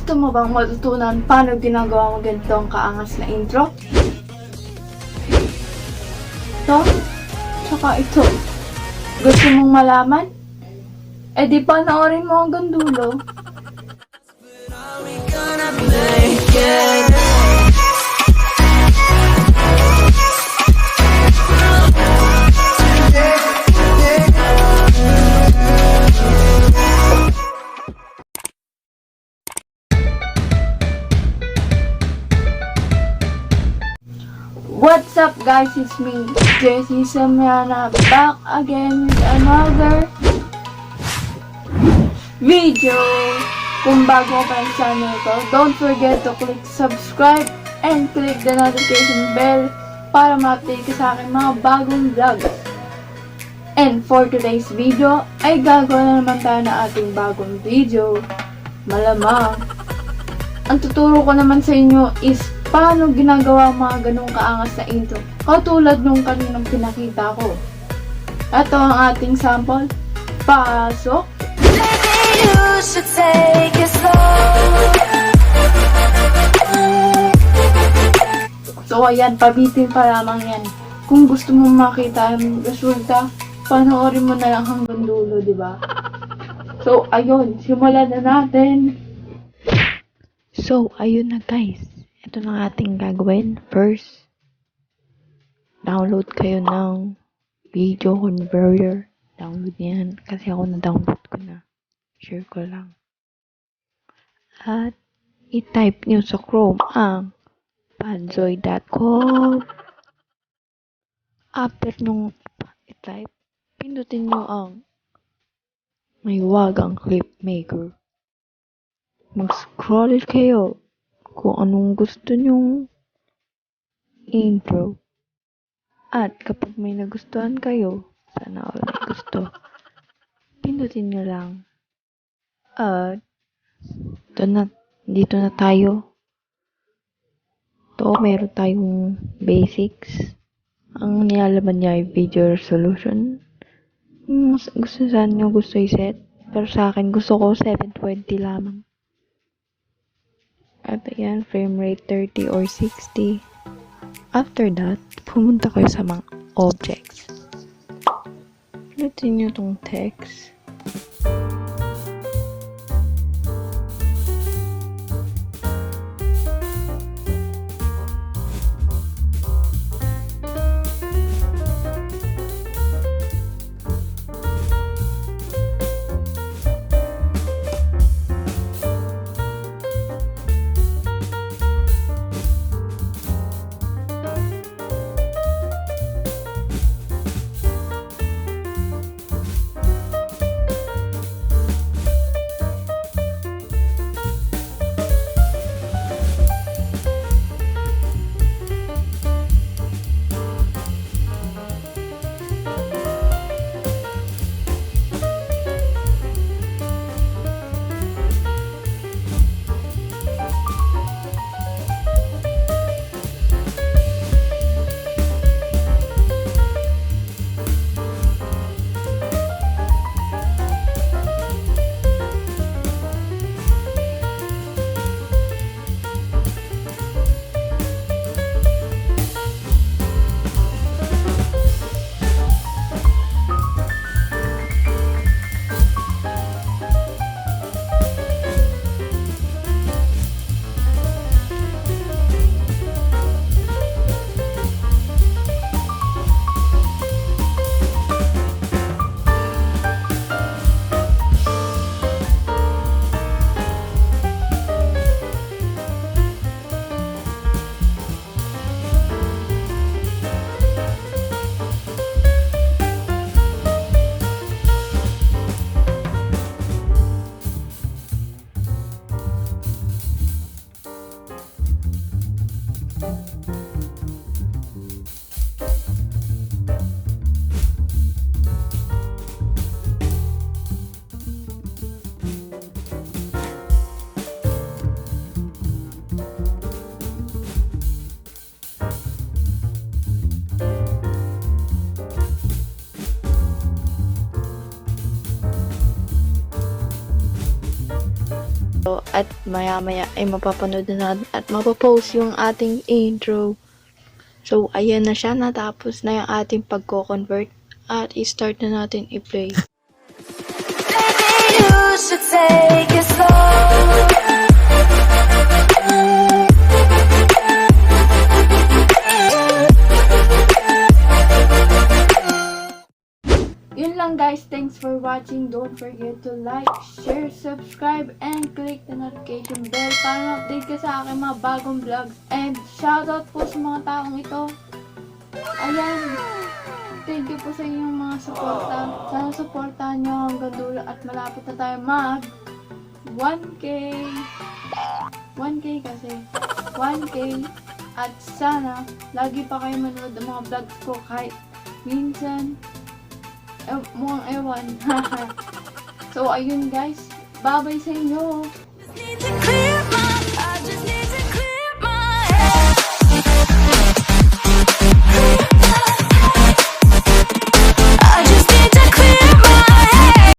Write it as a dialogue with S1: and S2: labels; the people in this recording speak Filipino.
S1: Gusto mo bang matutunan paano ginagawa mo ganitong kaangas na intro? Ito? Tsaka ito. Gusto mong malaman? Eh di panoorin mo hanggang dulo. What's up guys, it's me, Jessie, Samiana, back again with another video. Kung bago pa yung channel ko, don't forget to click subscribe and click the notification bell para ma-update ka sa aking mga bagong vlogs. And for today's video, ay gagawa na naman tayo ng ating bagong video. Malamang, ang tuturo ko naman sa inyo is paano ginagawa mga ganong kaangas na intro, katulad nung kaninang pinakita ko. Ito ang ating sample. Pasok! So ayan, pabitin pa lamang yan. Kung gusto mo makita ang resulta, panoorin mo na lang hanggang dulo, diba? So ayun, simulan na natin.
S2: So ayun na guys. Ito na ating gagawin. First, download kayo ng video converter. Download yan. Kasi ako na-download ko na. Share ko lang. At, i-type nyo sa Chrome ang panzoid.com. After nung i-type, pindutin nyo ang may wagang clip maker. Mag-scroll kayo kung anong gusto nyong intro. At kapag may nagustuhan kayo, sana all may gusto, pindutin nyo lang. At dito na tayo. Meron tayong basics. Ang nilalaman niya ay video resolution. Gusto saan nyo gusto i-set. Pero sa akin, gusto ko 720 lamang. At ayan, frame rate 30 or 60. After that, pumunta kayo sa mga objects. Pinutin nyo tong text. at maya-maya ay mapapanood na natin at mapapost yung ating intro. So, ayan na siya. Natapos na yung ating pagko-convert at i-start na natin i-play.
S3: You should take it slow.
S1: Yun lang guys, thanks for watching. Don't forget to like, share, subscribe, and click the notification bell para ma-update ka sa aking mga bagong vlogs. And shoutout po sa mga taong ito. Ayan, thank you po sa inyong mga suporta. Sana supportahan nyo hanggang dulo at malapit na tayo mag 1K. 1K kasi. 1K. At sana, lagi pa kayo manood ng mga vlogs ko kahit minsan mukhang ewan. So, ayun guys. Bye-bye sa inyo.